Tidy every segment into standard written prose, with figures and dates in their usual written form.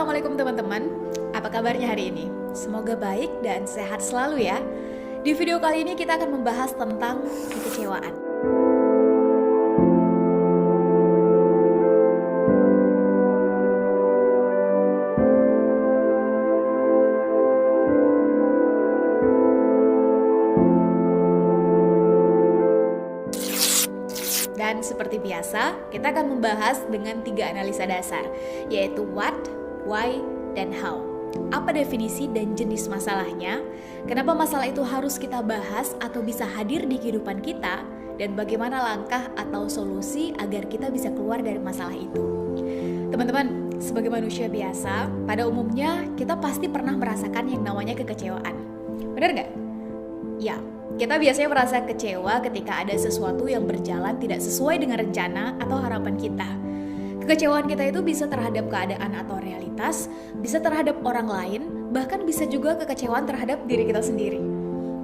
Assalamualaikum teman-teman, apa kabarnya hari ini? Semoga baik dan sehat selalu ya. Di video kali ini kita akan membahas tentang kekecewaan. Dan seperti biasa, kita akan membahas dengan 3 analisa dasar, yaitu what, why, dan how. Apa definisi dan jenis masalahnya, kenapa masalah itu harus kita bahas atau bisa hadir di kehidupan kita, dan bagaimana langkah atau solusi agar kita bisa keluar dari masalah itu. Teman-teman, sebagai manusia biasa, pada umumnya kita pasti pernah merasakan yang namanya kekecewaan. Benar nggak? Ya, kita biasanya merasa kecewa ketika ada sesuatu yang berjalan tidak sesuai dengan rencana atau harapan kita. Kekecewaan kita itu bisa terhadap keadaan atau realitas, bisa terhadap orang lain, bahkan bisa juga kekecewaan terhadap diri kita sendiri.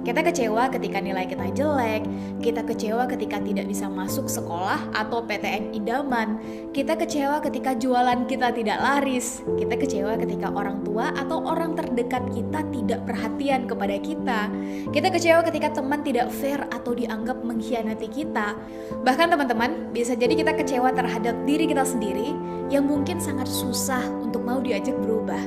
Kita kecewa ketika nilai kita jelek, kita kecewa ketika tidak bisa masuk sekolah atau PTN idaman, kita kecewa ketika jualan kita tidak laris, kita kecewa ketika orang tua atau orang terdekat kita tidak perhatian kepada kita kecewa ketika teman tidak fair atau dianggap mengkhianati kita. Bahkan teman-teman, bisa jadi kita kecewa terhadap diri kita sendiri yang mungkin sangat susah untuk mau diajak berubah.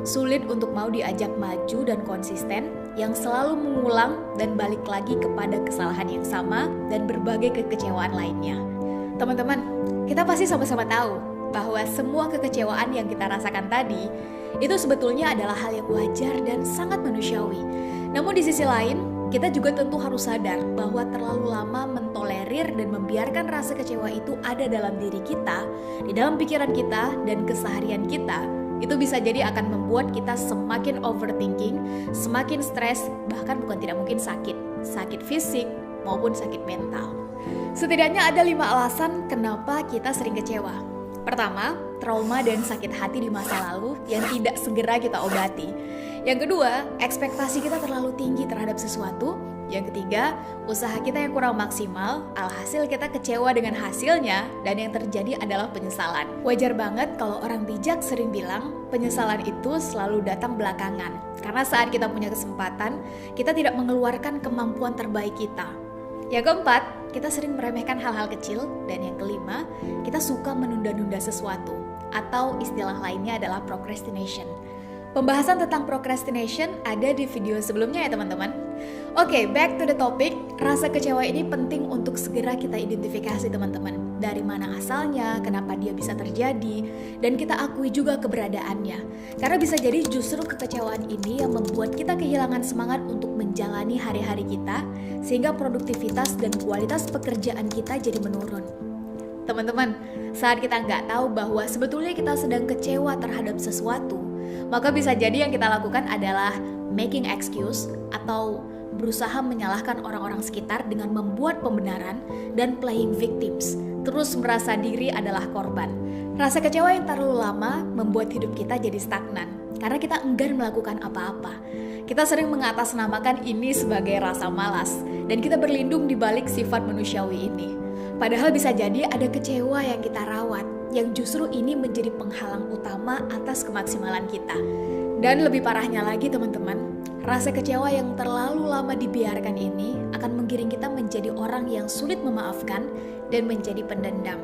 Sulit untuk mau diajak maju dan konsisten, yang selalu mengulang dan balik lagi kepada kesalahan yang sama dan berbagai kekecewaan lainnya. Teman-teman, kita pasti sama-sama tahu bahwa semua kekecewaan yang kita rasakan tadi itu sebetulnya adalah hal yang wajar dan sangat manusiawi. Namun di sisi lain, kita juga tentu harus sadar bahwa terlalu lama mentolerir dan membiarkan rasa kecewa itu ada dalam diri kita, di dalam pikiran kita dan keseharian kita, itu bisa jadi akan membuat kita semakin overthinking, semakin stres, bahkan bukan tidak mungkin sakit fisik maupun sakit mental. Setidaknya ada 5 alasan kenapa kita sering kecewa. Pertama, trauma dan sakit hati di masa lalu yang tidak segera kita obati. Yang kedua, ekspektasi kita terlalu tinggi terhadap sesuatu. Yang ketiga, usaha kita yang kurang maksimal, alhasil kita kecewa dengan hasilnya, dan yang terjadi adalah penyesalan. Wajar banget kalau orang bijak sering bilang, penyesalan itu selalu datang belakangan. Karena saat kita punya kesempatan, kita tidak mengeluarkan kemampuan terbaik kita. Yang keempat, kita sering meremehkan hal-hal kecil. Dan yang kelima, kita suka menunda-nunda sesuatu. Atau istilah lainnya adalah procrastination. Pembahasan tentang procrastination ada di video sebelumnya ya teman-teman. Oke, back to the topic. Rasa kecewa ini penting untuk segera kita identifikasi teman-teman. Dari mana asalnya, kenapa dia bisa terjadi, dan kita akui juga keberadaannya. Karena bisa jadi justru kekecewaan ini yang membuat kita kehilangan semangat untuk menjalani hari-hari kita, sehingga produktivitas dan kualitas pekerjaan kita jadi menurun. Teman-teman, saat kita nggak tahu bahwa sebetulnya kita sedang kecewa terhadap sesuatu, maka bisa jadi yang kita lakukan adalah making excuse atau berusaha menyalahkan orang-orang sekitar dengan membuat pembenaran dan playing victims, terus merasa diri adalah korban. Rasa kecewa yang terlalu lama membuat hidup kita jadi stagnan, karena kita enggan melakukan apa-apa. Kita sering mengatasnamakan ini sebagai rasa malas, dan kita berlindung di balik sifat manusiawi ini. Padahal bisa jadi ada kecewa yang kita rawat, yang justru ini menjadi penghalang utama atas kemaksimalan kita. Dan lebih parahnya lagi teman-teman, rasa kecewa yang terlalu lama dibiarkan ini akan menggiring kita menjadi orang yang sulit memaafkan dan menjadi pendendam.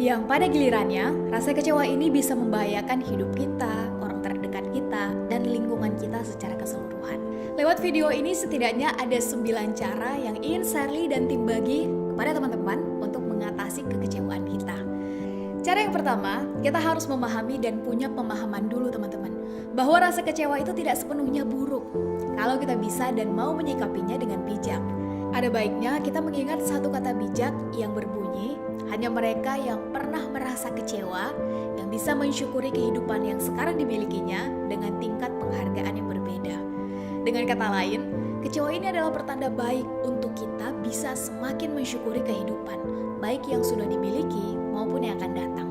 Yang pada gilirannya, rasa kecewa ini bisa membahayakan hidup kita, orang terdekat kita, dan lingkungan kita secara keseluruhan. Lewat video ini setidaknya ada 9 cara yang ingin Sherly dan tim bagi kepada teman-teman untuk mengatasi kekecewaan kita. Cara yang pertama, kita harus memahami dan punya pemahaman dulu teman-teman, bahwa rasa kecewa itu tidak sepenuhnya buruk, kalau kita bisa dan mau menyikapinya dengan bijak. Ada baiknya kita mengingat satu kata bijak yang berbunyi, hanya mereka yang pernah merasa kecewa, yang bisa mensyukuri kehidupan yang sekarang dimilikinya dengan tingkat penghargaan yang berbeda. Dengan kata lain, kecewa ini adalah pertanda baik untuk kita bisa semakin mensyukuri kehidupan, baik yang sudah dimiliki maupun yang akan datang.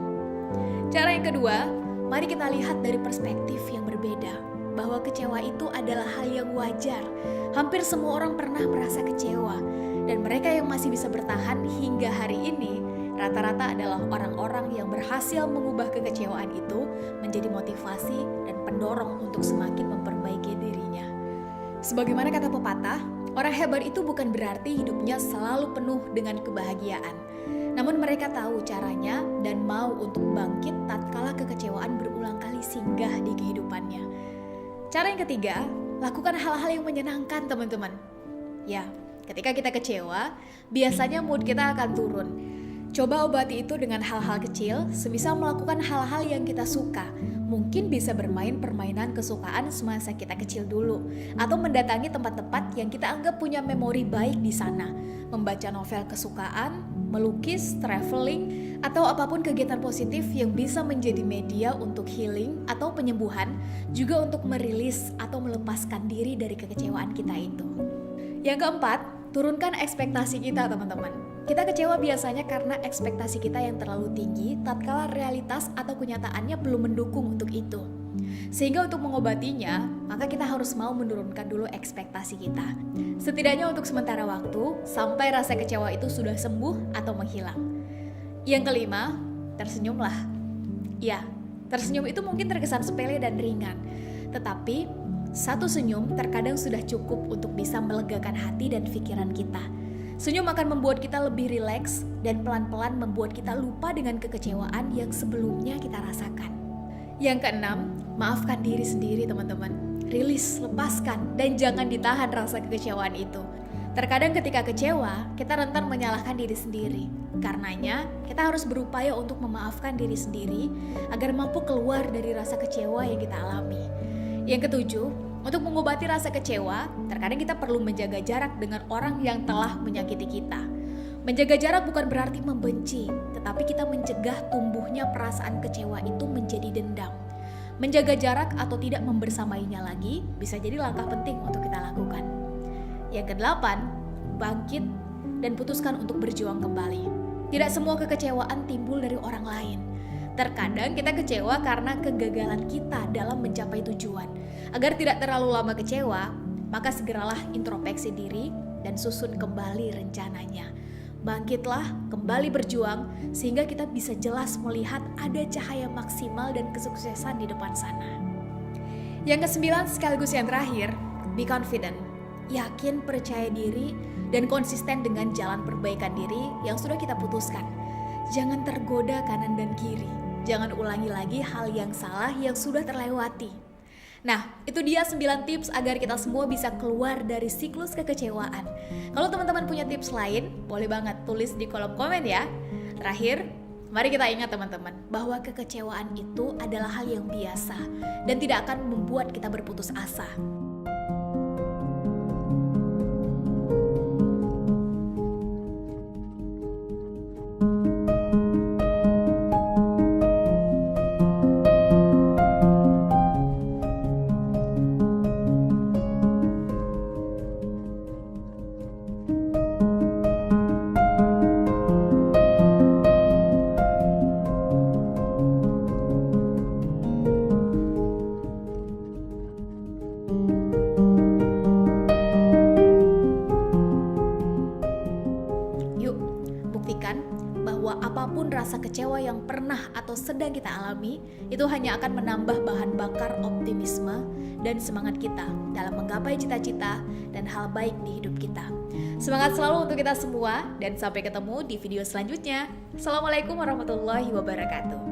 Cara yang kedua, mari kita lihat dari perspektif yang berbeda, bahwa kecewa itu adalah hal yang wajar. Hampir semua orang pernah merasa kecewa, dan mereka yang masih bisa bertahan hingga hari ini, rata-rata adalah orang-orang yang berhasil mengubah kekecewaan itu menjadi motivasi dan pendorong untuk semakin memperbaiki dirinya. Sebagaimana kata pepatah, orang hebat itu bukan berarti hidupnya selalu penuh dengan kebahagiaan. Namun mereka tahu caranya dan mau untuk bangkit tatkala kekecewaan berulang kali singgah di kehidupannya. Cara yang ketiga, lakukan hal-hal yang menyenangkan, teman-teman. Ya, ketika kita kecewa, biasanya mood kita akan turun. Coba obati itu dengan hal-hal kecil, semisal melakukan hal-hal yang kita suka. Mungkin bisa bermain permainan kesukaan semasa kita kecil dulu, atau mendatangi tempat-tempat yang kita anggap punya memori baik di sana. Membaca novel kesukaan, melukis, traveling, atau apapun kegiatan positif yang bisa menjadi media untuk healing atau penyembuhan, juga untuk merilis atau melepaskan diri dari kekecewaan kita itu. Yang keempat, turunkan ekspektasi kita, teman-teman. Kita kecewa biasanya karena ekspektasi kita yang terlalu tinggi tatkala realitas atau kenyataannya belum mendukung untuk itu. Sehingga untuk mengobatinya, maka kita harus mau menurunkan dulu ekspektasi kita. Setidaknya untuk sementara waktu, sampai rasa kecewa itu sudah sembuh atau menghilang. Yang kelima, tersenyumlah. Ya, tersenyum itu mungkin terkesan sepele dan ringan. Tetapi, satu senyum terkadang sudah cukup untuk bisa melegakan hati dan pikiran kita. Senyum akan membuat kita lebih rileks dan pelan-pelan membuat kita lupa dengan kekecewaan yang sebelumnya kita rasakan. Yang keenam, maafkan diri sendiri, teman-teman. Rilis, lepaskan, dan jangan ditahan rasa kekecewaan itu. Terkadang ketika kecewa, kita rentan menyalahkan diri sendiri. Karenanya, kita harus berupaya untuk memaafkan diri sendiri agar mampu keluar dari rasa kecewa yang kita alami. Yang ketujuh, untuk mengobati rasa kecewa, terkadang kita perlu menjaga jarak dengan orang yang telah menyakiti kita. Menjaga jarak bukan berarti membenci, tetapi kita mencegah tumbuhnya perasaan kecewa itu menjadi dendam. Menjaga jarak atau tidak membersamainya lagi bisa jadi langkah penting untuk kita lakukan. Yang kedelapan, bangkit dan putuskan untuk berjuang kembali. Tidak semua kekecewaan timbul dari orang lain. Terkadang kita kecewa karena kegagalan kita dalam mencapai tujuan. Agar tidak terlalu lama kecewa, maka segeralah introspeksi diri dan susun kembali rencananya. Bangkitlah, kembali berjuang, sehingga kita bisa jelas melihat ada cahaya maksimal dan kesuksesan di depan sana. Yang kesembilan sekaligus yang terakhir, be confident. Yakin, percaya diri, dan konsisten dengan jalan perbaikan diri yang sudah kita putuskan. Jangan tergoda kanan dan kiri. Jangan ulangi lagi hal yang salah yang sudah terlewati. Nah, itu dia 9 tips agar kita semua bisa keluar dari siklus kekecewaan. Kalau teman-teman punya tips lain, boleh banget tulis di kolom komen ya. Terakhir, mari kita ingat teman-teman, bahwa kekecewaan itu adalah hal yang biasa dan tidak akan membuat kita berputus asa. Bahwa apapun rasa kecewa yang pernah atau sedang kita alami, itu hanya akan menambah bahan bakar optimisme dan semangat kita dalam menggapai cita-cita dan hal baik di hidup kita. Semangat selalu untuk kita semua dan sampai ketemu di video selanjutnya. Assalamualaikum warahmatullahi wabarakatuh.